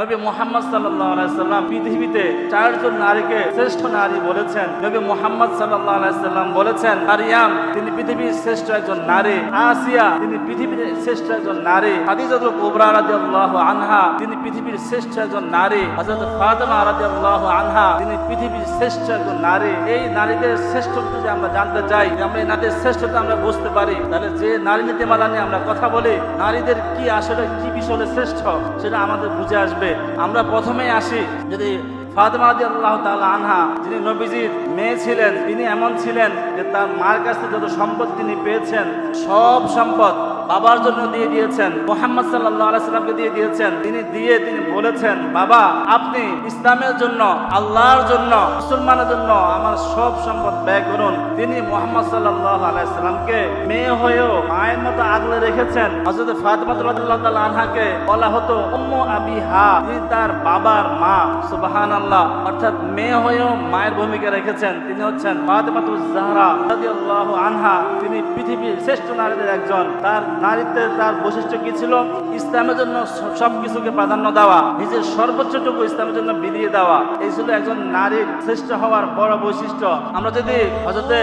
নবী মুহাম্মদ সাল্লাল্লাহু আলাইহি সাল্লাম পৃথিবীতে 4 জন নারীকে শ্রেষ্ঠ নারী বলেছেন। নবী মুহাম্মদ সাল্লাল্লাহু আলাইহি সাল্লাম বলেছেন, মারিয়াম তিনি পৃথিবীর শ্রেষ্ঠ একজন নারী, আসিয়া তিনি পৃথিবীর শ্রেষ্ঠ একজন নারী, খাদিজাতুল কুবরা রাদিয়াল্লাহু আনহা তিনি পৃথিবীর শ্রেষ্ঠ একজন নারী, হযরত ফাতেমা রাদিয়াল্লাহু আনহা তিনি পৃথিবীর শ্রেষ্ঠ একজন নারী। এই নারীদের শ্রেষ্ঠত্ব যদি আমরা জানতে চাই, আমরা এই নারীদের শ্রেষ্ঠতা আমরা বুঝতে পারি, তাহলে যে নারী নীতিমালা নিয়ে আমরা কথা বলি, নারীদের কি আসলে কি বিষয়ে শ্রেষ্ঠ সেটা আমাদের বুঝে আসবে। আমরা প্রথমেই আসি, যদি ফাতেমা রাদিয়াল্লাহু তাআলা আনহা যিনি নবীজির মেয়ে ছিলেন, তিনি এমন ছিলেন যে তার মার কাছ থেকে যত সম্পদ তিনি পেয়েছেন সব সম্পদ বাবার জন্য দিয়ে দিয়েছেন, মুহাম্মদ সাল্লাল্লাহু আলাইহি সাল্লামকে দিয়ে দিয়েছেন। তিনি বলেছেন, বাবা আপনি ইসলামের জন্য, আল্লাহর জন্য, মুসলমানের জন্য আমার সব সম্পদ ব্যয় করুন। তিনি মুহাম্মদ সাল্লাল্লাহু আলাইহি সাল্লামকে মেয়ে হয়েও মায়ের মতো আগলে রেখেছেন। হযরত ফাতেমা রাদিয়াল্লাহু তাআলা আনহাকে বলা হতো উম্মু আবিহা, তিনি তার বাবার মা। সুবহানাল্লাহ, অর্থাৎ মেয়ে হয়েও মায়ের ভূমিকা রেখেছেন। তিনি হচ্ছেন ফাতেমাতুজ জাহরা রাদিয়াল্লাহু আনহা, তিনি পৃথিবীর শ্রেষ্ঠ নারীদের একজন। তার নারীত্বের তার বৈশিষ্ট্য কি ছিল? ইসলামের জন্য সবকিছুকে প্রাধান্য দেওয়া, নিজের সর্বোচ্চটুকু ইসলামের জন্য বিলিয়ে দেওয়া, এই ছিল একজন নারীর শ্রেষ্ঠ হওয়ার বড় বৈশিষ্ট্য। আমরা যদি হযরতে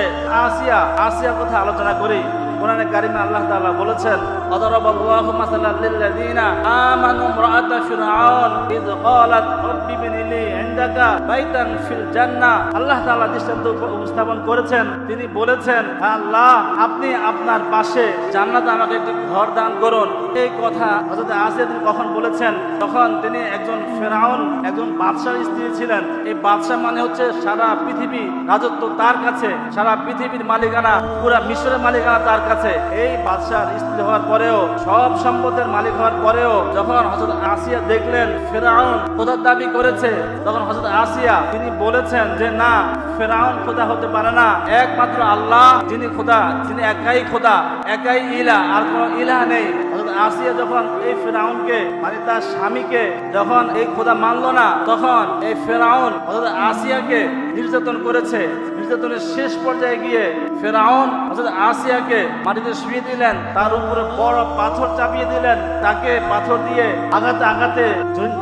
আসিয়ার কথা আলোচনা করি, কোরআনে কারিমে আল্লাহ তাআলা বলেছেন, আদারাবাল্লাহু মাসালাল লিল্লাযিনা আমানু ইমরাআতা ফিরআউন ইয ক্বালাত রাব্বি ইবনি লি ইনদাকা বাইতান ফিল জান্নাহ। আল্লাহ তাআলা দৃষ্টান্ত উপস্থাপন করেছেন, তিনি বলেছেন, আল্লাহ আপনি আপনার পাশে জান্নাতে আমাকে একটি ঘর দান করুন। এই কথা হযরত আসিয়া তিনি কখন বলেছেন? তখন তিনি একজন ফিরআউন, একজন বাদশার স্ত্রী ছিলেন। এই বাদশা মানে হচ্ছে সারা পৃথিবী রাজত্ব তার কাছে, সারা পৃথিবীর মালিকানা, পুরা মিশরের মালিকানা তার কাছে। এই বাদশার স্ত্রী হওয়ার পরেও, সব সম্পদের মালিক হওয়ার পরেও যখন হযরত আসিয়া দেখলেন ফিরআউন খোদার দাবি করেছে, তখন হযরত আসিয়া তিনি বলেছেন যে না, ফিরআউন খোদা হতে পারে না, একমাত্র আল্লাহ যিনি খোদা, যিনি একাই খোদা, একাই ইলাহ, আর কোনো ইলাহ নেই। হযরত আসিয়া যখন এই ফিরআউনকে মানে তার স্বামীকে যখন এই খোদা মানলো না, তখন এই ফিরআউন হযরত আসিয়াকে নির্যাতন করেছে। নির্যাতনের শেষ পর্যায়ে গিয়ে ফিরআউন হযরত আসিয়াকে মাটিতে শুইয়ে দিলেন, তার উপরে বড় পাথর চাপিয়ে দিলেন, তাকে পাথর দিয়ে আঘাতে আঘাতে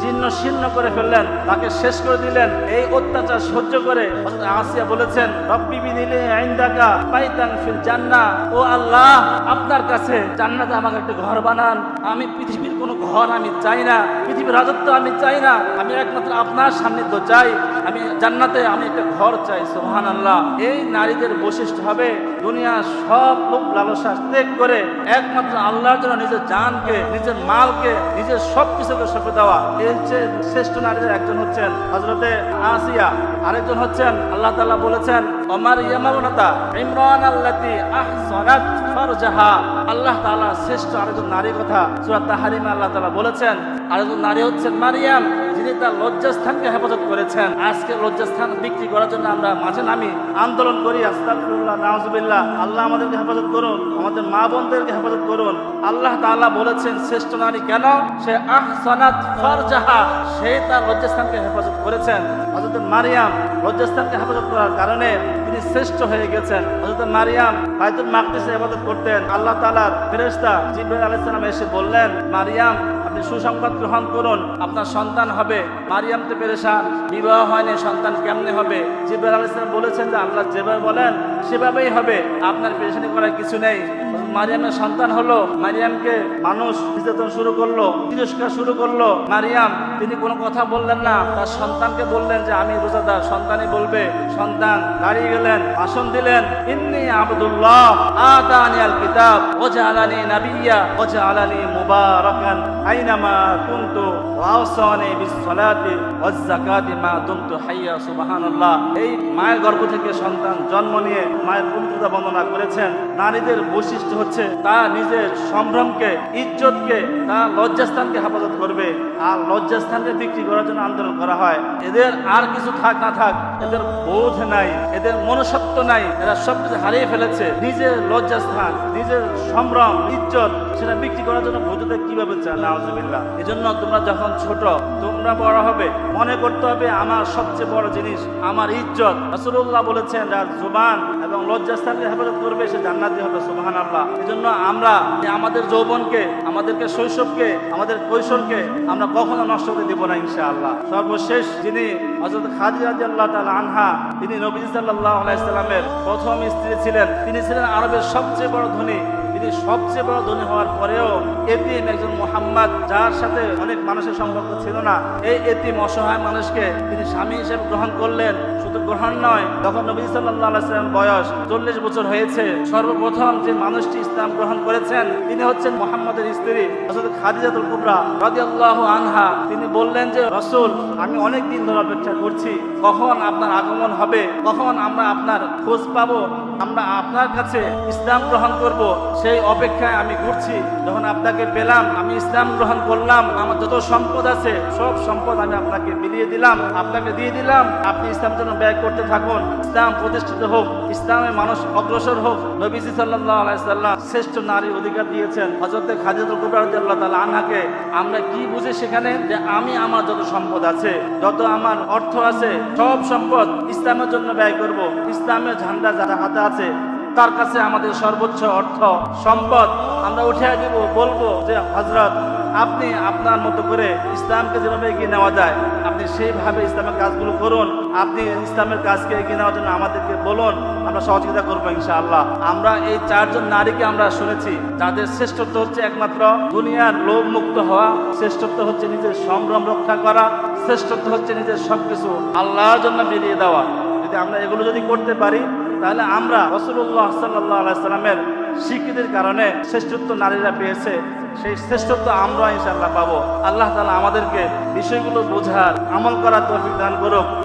জীর্ণ শীর্ণ করে ফেললেন, তাকে শেষ করে দিলেন। এই অত্যাচার সহ্য করে হযরত আসিয়া বলেছেন, রব্বি বিনি লি ইনদাকা বাইতান ফিল জান্নাহ, ও আল্লাহ আপনার কাছে জান্নাতে আমাকে একটা ঘর বানান। আমি পৃথিবীর কোনো ঘর আমি চাই না, পৃথিবীর রাজত্ব আমি চাই না, আমি একমাত্র আপনার সান্নিধ্য চাই, আমি জান্নাতে আমি একটা ঘর চাই। সুবহানাল্লাহ, এই নারীদের বৈশিষ্ট্য হবে দুনিয়ার সব লোভ লালসা ত্যাগ করে একমাত্র আল্লাহর জন্য নিজের জানকে, নিজের মালকে, নিজের সবকিছুকে সঁপে দেওয়া। এই হচ্ছে শ্রেষ্ঠ নারীদের একজন হচ্ছেন হযরতে আসিয়া, আরেকজন হচ্ছেন আল্লাহ তাআলা বলেছেন, ওমার ইয়ামানুতা ইমরান আল্লাতী আহসানাত ফারজাহা। আল্লাহ তাআলা শ্রেষ্ঠ আরেকজন নারীর কথা সূরা তাহরিমে আল্লাহ তাআলা বলেছেন। আরেকজন নারী হচ্ছেন মারিয়াম, যিনি তার লজ্জাস্থানকে হেফাজত করেছেন। আজকে লজ্জাস্থান বিক্রি করার জন্য আমরা মাঝে নামি আন্দোলন করি, আস্তাগফিরুল্লাহ, নাউজুবিল্লাহ। আল্লাহ আমাদেরকে হেফাজত করুন, আমাদের মা বোনদেরকে হেফাজত করুন। আল্লাহ তাআলা বলেছেন শ্রেষ্ঠ নারী কেন? সে আহসানাত ফারজাহা, সে তার লজ্জাস্থানকে হেফাজত করেছেন। হযরত মারিয়াম লজ্জাস্থানকে হেফাজত করার কারণে তিনি শ্রেষ্ঠ হয়ে গেছেন। হযরত মারিয়াম বাইতুল মাকদিসে ইবাদত করতেন। আল্লাহ তাআলার ফেরেশতা জিবরাইল আলাইহিস সালাম এসে বললেন, মারিয়াম আপনি সুসংবাদ গ্রহণ করুন, আপনার সন্তান হবে। মারিয়াম তো পেরেশান, বিবাহ হয়নি, সন্তান কেমনে হবে? জিবরাইল আলাইহিস সালাম বলেছেন যে আল্লাহ যেভাবে বলেন সেভাবেই হবে, আপনার পেরেশানি করার কিছু নেই। মারিয়ামের সন্তান হলো। মারিয়ামকে মানুষ নির্যাতন শুরু করলো, তিরস্কার শুরু করলো। মারিয়াম তিনি কোনো কথা বললেন না, তার সন্তানকে বললেন যে আমি রোজাদার। সন্তানই বলবে। সন্তান দাঁড়িয়ে গেলেন, ভাষণ দিলেন, ইন্নী আবদুল্লাহ আতানিয়াল কিতাব ওয়াজআলানি নাবিয়্যা ওয়াজআলানি মুবারাকান আইনামা কুনতু ওয়া আওসানি বিস সালাতি ওয়াজ যাকাতি মা দুমতু হাইয়া। সুবহানাল্লাহ, এই মায়ের গর্ভ থেকে সন্তান জন্ম নিয়ে মায়ের পবিত্রতা বর্ণনা করেছেন। নারীদের বৈশিষ্ট্য হচ্ছে তার নিজের সম্ভ্রমকে, ইজ্জতকে, তার লজ্জাস্থানকে হেফাজত করবে। আর লজ্জাস্থানকে বিক্রি করার জন্য আন্দোলন করা হয়। এদের আর কিছু থাক না থাক, এদের বোধ নাই, এদের মনুষ্যত্ব নাই, এরা সবকিছু হারিয়ে ফেলেছে। নিজের লজ্জাস্থান, নিজের সম্ভ্রম, ইজ্জত সেটা বিক্রি করার জন্য মর্যাদা কিভাবে চায়, নাউজুবিল্লাহ। এজন্য তোমরা যখন ছোট, তোমরা বড় হবে, মনে করতে হবে আমার সবচেয়ে বড় জিনিস আমার ইজ্জত। রাসূলুল্লাহ বলেছেন, যার জুবান এবং লজ্জাস্থানকে হেফাজত করবে সে জান্নাতি হবে, সুবহানাল্লাহ। এজন্য আমরা আমাদের যৌবনকে, আমাদেরকে শৈশবকে, আমাদের কৈশোরকে আমরা কখনো নষ্ট হতে দেব না, ইনশাআল্লাহ। সর্বশেষ যিনি হযরত খাদিজা রাদিয়াল্লাহু তাআলা আনহা, তিনি নবী সাল্লাল্লাহু আলাইহি সাল্লামের প্রথম স্ত্রী ছিলেন। তিনি ছিলেন আরবের সবচেয়ে বড় ধনী। তিনি সবচেয়ে বড় ধনী হওয়ার পরেও এতিম একজন মুহাম্মদ, যার সাথে অনেক মানুষের সম্পর্ক ছিল না, এই এতিম অসহায় মানুষকে তিনি স্বামী হিসেবে গ্রহণ করলেন। শুধু গ্রহণ নয়, তখন নবী সাল্লাল্লাহু আলাইহি সাল্লাম বয়স 40 বছর হয়েছে। সর্বপ্রথম যে মানুষটি ইসলাম গ্রহণ করেছেন তিনি হচ্ছেন মুহাম্মদের স্ত্রী হযরত খাদিজাতুল কুবরা রাদিয়াল্লাহু আনহা। তিনি বললেন যে, রাসূল, আমি অনেক দিন ধরে অপেক্ষা করছি, কখন আপনার আগমন হবে, কখন আমরা আপনার খোঁজ পাবো, আমরা আপনার কাছে ইসলাম গ্রহণ করব, সেই অপেক্ষায় আমি ঘুরছি। যখন আপনাকে পেলাম, আমি ইসলাম গ্রহণ করলাম, আমার যত সম্পদ আছে সব সম্পদ আমি আপনাকে বিলিয়ে দিলাম, আপনাকে দিয়ে দিলাম। আপনি ইসলাম জন্য ব্যয় করতে থাকুন, ইসলাম প্রতিষ্ঠিত হোক, ইসলামে মানুষ অগ্রসর হোক। নবীজি সাল্লাল্লাহু আলাইহি সাল্লাম শ্রেষ্ঠ নারী অধিকার দিয়েছেন হযরত খাদিজাতুল কুবরা রাদিয়াল্লাহু তাআলা আনহাকে। আমরা কি বুঝি সেখানে, যে আমি আমার যত সম্পদ আছে, যত আমার অর্থ আছে, সব সম্পদ ইসলামের জন্য ব্যয় করব। ইসলামের ঝান্ডা যারা হাতে আছে তার কাছে আমাদের সর্বোচ্চ অর্থ সম্পদ আমরা উঠিয়ে দিব, বলবো যে, হযরত, আপনি আপনার মতো করে ইসলামকে যেভাবে এগিয়ে নেওয়া যায় আপনি সেইভাবে ইসলামের কাজগুলো করুন। আপনি ইসলামের কাজকে এগিয়ে নেওয়ার জন্য আমাদেরকে বলুন, আমরা সহযোগিতা করবো ইনশাআল্লাহ। আমরা এই 4 জন নারীকে আমরা শুনেছি, যাদের শ্রেষ্ঠত্ব হচ্ছে একমাত্র দুনিয়ার লোভ মুক্ত হওয়া, শ্রেষ্ঠত্ব হচ্ছে নিজের সম্ভ্রম রক্ষা করা, শ্রেষ্ঠত্ব হচ্ছে নিজের সবকিছু আল্লাহর জন্য বিলিয়ে দেওয়া। যদি আমরা এগুলো যদি করতে পারি, তাহলে আমরা রাসূলুল্লাহ সাল্লাল্লাহু আলাইহি সাল্লামের স্বীকৃতির কারণে শ্রেষ্ঠত্ব নারীরা পেয়েছে, সেই শ্রেষ্ঠত্ব আমরা ইনশাআল্লাহ পাবো। আল্লাহ তাআলা আমাদেরকে বিষয়গুলো বোঝার, আমল করার তৌফিক দান করুক।